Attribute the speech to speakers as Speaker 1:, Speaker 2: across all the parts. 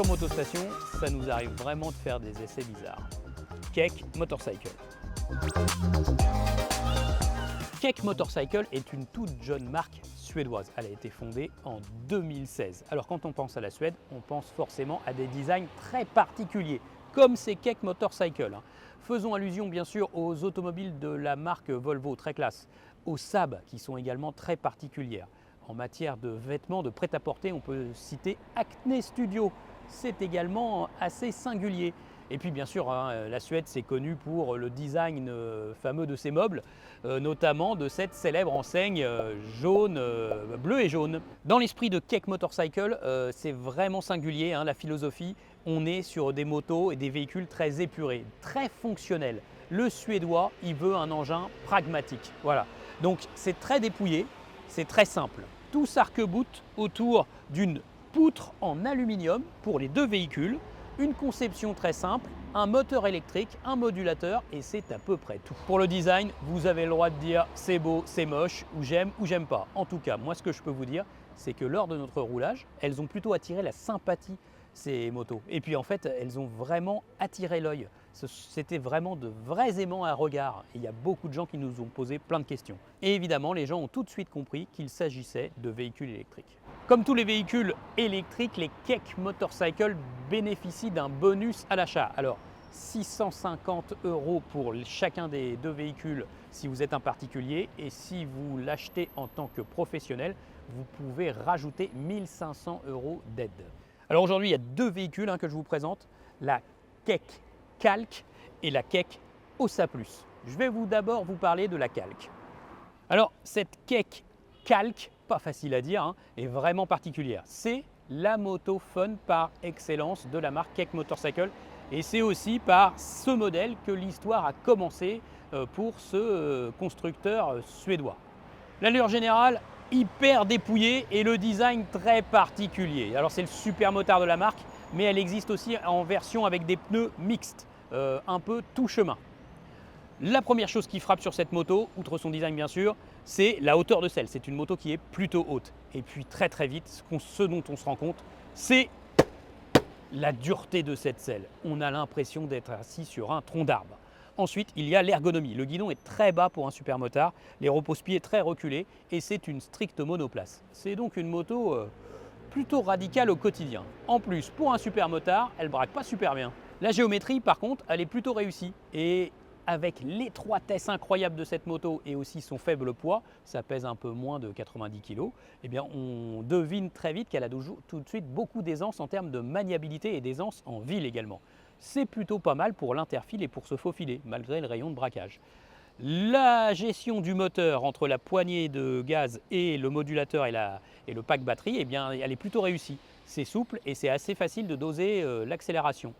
Speaker 1: Sur Motostation, ça nous arrive vraiment de faire des essais bizarres. Keck Motorcycle. Keck Motorcycle est une toute jeune marque suédoise. Elle a été fondée en 2016. Alors quand on pense à la Suède, on pense forcément à des designs très particuliers, comme ces Keck Motorcycle. Faisons allusion bien sûr aux automobiles de la marque Volvo, très classe, aux Saab qui sont également très particulières. En matière de vêtements, de prêt-à-porter, on peut citer Acne Studio. C'est également assez singulier. Et puis bien sûr, la Suède c'est connu pour le design fameux de ses meubles, notamment de cette célèbre enseigne jaune, bleu et jaune. Dans l'esprit de Keck Motorcycle, c'est vraiment singulier, la philosophie. On est sur des motos et des véhicules très épurés, très fonctionnels. Le Suédois, il veut un engin pragmatique. Voilà. Donc c'est très dépouillé, c'est très simple. Tout s'arc-boute autour d'une poutre en aluminium pour les deux véhicules, une conception très simple, un moteur électrique, un modulateur et c'est à peu près tout. Pour le design, vous avez le droit de dire c'est beau, c'est moche, ou j'aime pas. En tout cas, moi ce que je peux vous dire, c'est que lors de notre roulage, elles ont plutôt attiré la sympathie, ces motos. Et puis en fait, elles ont vraiment attiré l'œil. C'était vraiment de vrais aimants à regard. Et il y a beaucoup de gens qui nous ont posé plein de questions. Et évidemment, les gens ont tout de suite compris qu'il s'agissait de véhicules électriques. Comme tous les véhicules électriques, les Keck Motorcycle bénéficient d'un bonus à l'achat. Alors, 650 € pour chacun des deux véhicules si vous êtes un particulier et si vous l'achetez en tant que professionnel, vous pouvez rajouter 1500 € d'aide. Alors aujourd'hui, il y a deux véhicules que je vous présente, la Keck Kalk et la Keck Ossa Plus. Je vais d'abord vous parler de la Kalk. Alors cette Keck Kalk, pas facile à dire, est vraiment particulière. C'est la moto fun par excellence de la marque Keck Motorcycle et c'est aussi par ce modèle que l'histoire a commencé pour ce constructeur suédois. L'allure générale, hyper dépouillée et le design très particulier. Alors c'est le super motard de la marque, mais elle existe aussi en version avec des pneus mixtes, un peu tout chemin. La première chose qui frappe sur cette moto, outre son design bien sûr, c'est la hauteur de selle. C'est une moto qui est plutôt haute. Et puis très vite, ce dont on se rend compte, c'est la dureté de cette selle. On a l'impression d'être assis sur un tronc d'arbre. Ensuite, il y a l'ergonomie. Le guidon est très bas pour un supermotard, les repose-pieds très reculés et c'est une stricte monoplace. C'est donc une moto plutôt radicale au quotidien. En plus, pour un supermotard, elle braque pas super bien. La géométrie, par contre, elle est plutôt réussie. Et avec l'étroitesse incroyable de cette moto et aussi son faible poids, ça pèse un peu moins de 90 kg, eh bien on devine très vite qu'elle a tout de suite beaucoup d'aisance en termes de maniabilité et d'aisance en ville également. C'est plutôt pas mal pour l'interfile et pour se faufiler, malgré le rayon de braquage. La gestion du moteur entre la poignée de gaz et le modulateur et le pack batterie, eh bien, elle est plutôt réussie. C'est souple et c'est assez facile de doser l'accélération.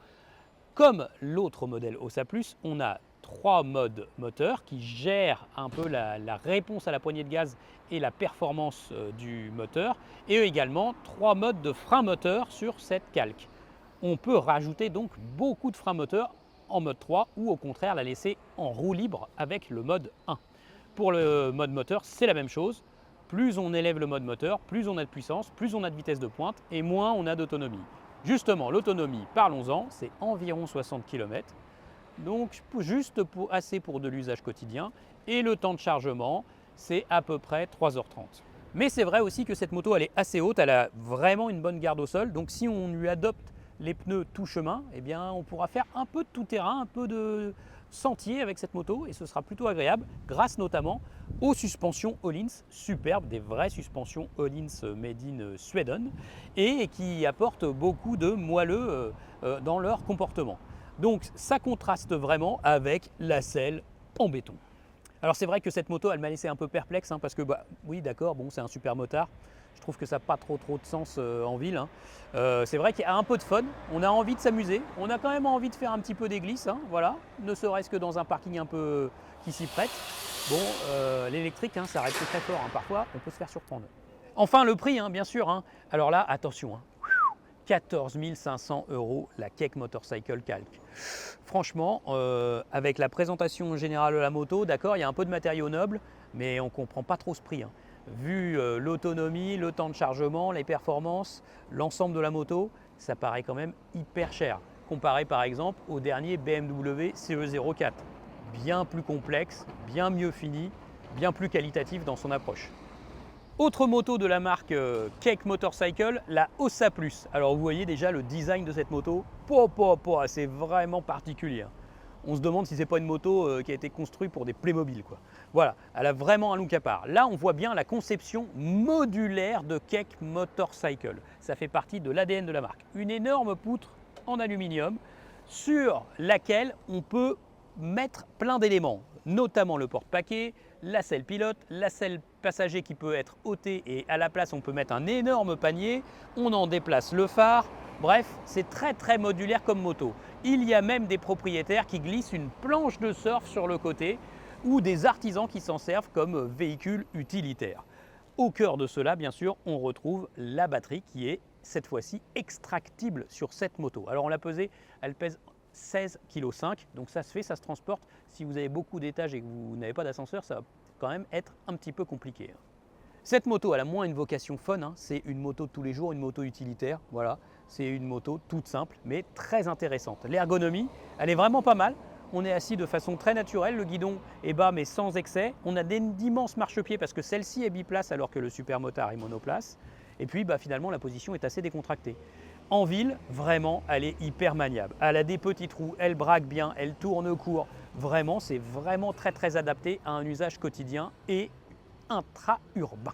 Speaker 1: Comme l'autre modèle Ossa Plus, on a 3 modes moteur qui gèrent un peu la réponse à la poignée de gaz et la performance du moteur, et également 3 modes de frein moteur sur cette Kalk. On peut rajouter donc beaucoup de freins moteurs en mode 3 ou au contraire la laisser en roue libre avec le mode 1. Pour le mode moteur, c'est la même chose. Plus on élève le mode moteur, plus on a de puissance, plus on a de vitesse de pointe et moins on a d'autonomie. Justement, l'autonomie, parlons-en, c'est environ 60 km. Donc juste assez pour de l'usage quotidien. Et le temps de chargement, c'est à peu près 3h30. Mais c'est vrai aussi que cette moto, elle est assez haute, elle a vraiment une bonne garde au sol. Donc si on lui adopte les pneus tout chemin, eh bien, on pourra faire un peu de tout terrain, un peu de sentier avec cette moto et ce sera plutôt agréable grâce notamment aux suspensions Öhlins superbes, des vraies suspensions Öhlins made in Sweden et qui apportent beaucoup de moelleux dans leur comportement. Donc ça contraste vraiment avec la selle en béton. Alors c'est vrai que cette moto, elle m'a laissé un peu perplexe parce que oui d'accord, bon, c'est un super motard. Je trouve que ça n'a pas trop de sens en ville. C'est vrai qu'il y a un peu de fun, on a envie de s'amuser, on a quand même envie de faire un petit peu d'églisse, voilà, ne serait-ce que dans un parking un peu qui s'y prête. Bon, l'électrique, ça reste très fort, parfois on peut se faire surprendre. Enfin le prix, bien sûr. Alors là, attention, 14 500 € la Keck Motorcycle Kalk. Franchement, avec la présentation générale de la moto, d'accord, il y a un peu de matériaux nobles, mais on ne comprend pas trop ce prix. Vu l'autonomie, le temps de chargement, les performances, l'ensemble de la moto, ça paraît quand même hyper cher, comparé par exemple au dernier BMW CE04, bien plus complexe, bien mieux fini, bien plus qualitatif dans son approche. Autre moto de la marque Cake Motorcycle, la Ossa Plus. Alors vous voyez déjà le design de cette moto, c'est vraiment particulier. On se demande si c'est pas une moto qui a été construite pour des Playmobil, quoi. Voilà, elle a vraiment un look à part. Là, on voit bien la conception modulaire de Cake Motorcycle. Ça fait partie de l'ADN de la marque. Une énorme poutre en aluminium sur laquelle on peut mettre plein d'éléments, notamment le porte-paquet, la selle pilote, la selle passager qui peut être ôtée et à la place on peut mettre un énorme panier, on en déplace le phare. Bref, c'est très modulaire comme moto. Il y a même des propriétaires qui glissent une planche de surf sur le côté ou des artisans qui s'en servent comme véhicule utilitaire. Au cœur de cela, bien sûr, on retrouve la batterie qui est cette fois-ci extractible sur cette moto. Alors on l'a pesée, elle pèse 16,5 kg, donc ça se fait, ça se transporte. Si vous avez beaucoup d'étages et que vous n'avez pas d'ascenseur, ça va quand même être un petit peu compliqué. Cette moto, elle a moins une vocation fun, hein. C'est une moto de tous les jours, une moto utilitaire, voilà. C'est une moto toute simple, mais très intéressante. L'ergonomie, elle est vraiment pas mal. On est assis de façon très naturelle, le guidon est bas mais sans excès. On a d'immenses marchepieds parce que celle-ci est biplace alors que le Supermotard est monoplace. Et puis finalement, la position est assez décontractée. En ville, vraiment, elle est hyper maniable. Elle a des petits trous, elle braque bien, elle tourne court. Vraiment, c'est vraiment très adapté à un usage quotidien et intra-urbain.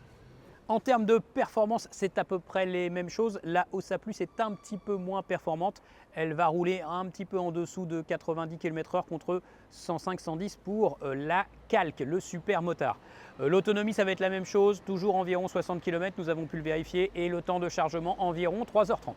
Speaker 1: En termes de performance, c'est à peu près les mêmes choses. La Ossa Plus est un petit peu moins performante. Elle va rouler un petit peu en dessous de 90 km/h contre 105-110 pour la Calque, le Supermotard. L'autonomie, ça va être la même chose, toujours environ 60 km, nous avons pu le vérifier, et le temps de chargement environ 3h30.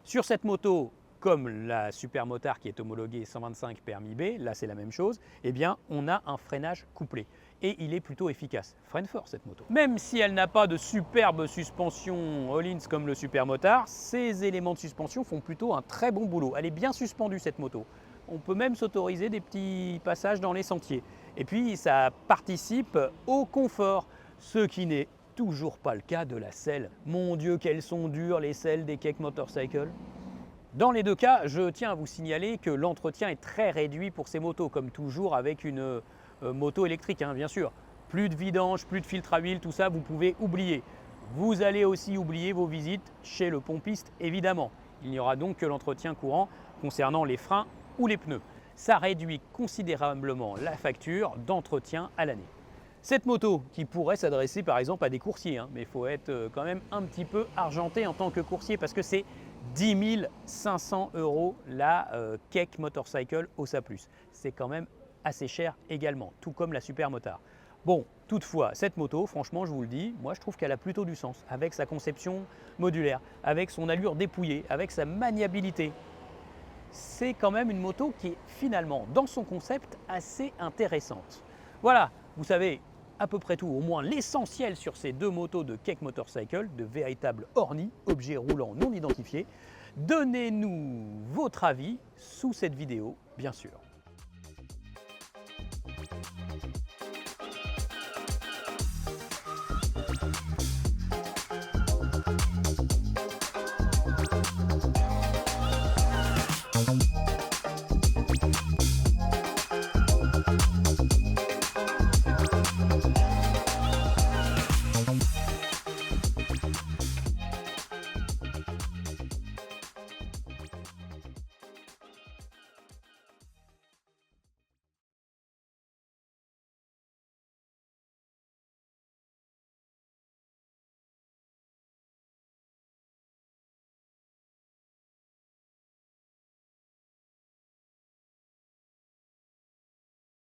Speaker 1: Sur cette moto, comme la Supermotard qui est homologuée 125 permis B, là c'est la même chose, eh bien on a un freinage couplé. Et il est plutôt efficace. Freine fort cette moto. Même si elle n'a pas de superbe suspension Öhlins comme le Supermotard, ces éléments de suspension font plutôt un très bon boulot. Elle est bien suspendue cette moto. On peut même s'autoriser des petits passages dans les sentiers. Et puis ça participe au confort, ce qui n'est toujours pas le cas de la selle. Mon Dieu, qu'elles sont dures les selles des Cake Motorcycle. Dans les deux cas, je tiens à vous signaler que l'entretien est très réduit pour ces motos, comme toujours avec une moto électrique, hein, bien sûr. Plus de vidange, plus de filtre à huile, tout ça, vous pouvez oublier. Vous allez aussi oublier vos visites chez le pompiste, évidemment. Il n'y aura donc que l'entretien courant concernant les freins ou les pneus. Ça réduit considérablement la facture d'entretien à l'année. Cette moto qui pourrait s'adresser par exemple à des coursiers, hein, mais il faut être quand même un petit peu argenté en tant que coursier parce que c'est 10 500 € la Cake Motorcycle Ossa Plus. C'est quand même assez cher également, tout comme la Supermotard. Bon, toutefois, cette moto, franchement, je vous le dis, moi je trouve qu'elle a plutôt du sens, avec sa conception modulaire, avec son allure dépouillée, avec sa maniabilité. C'est quand même une moto qui est finalement, dans son concept, assez intéressante. Voilà, vous savez à peu près tout, au moins l'essentiel sur ces deux motos de Cake Motorcycle, de véritables ornis, objets roulants non identifiés. Donnez-nous votre avis sous cette vidéo, bien sûr.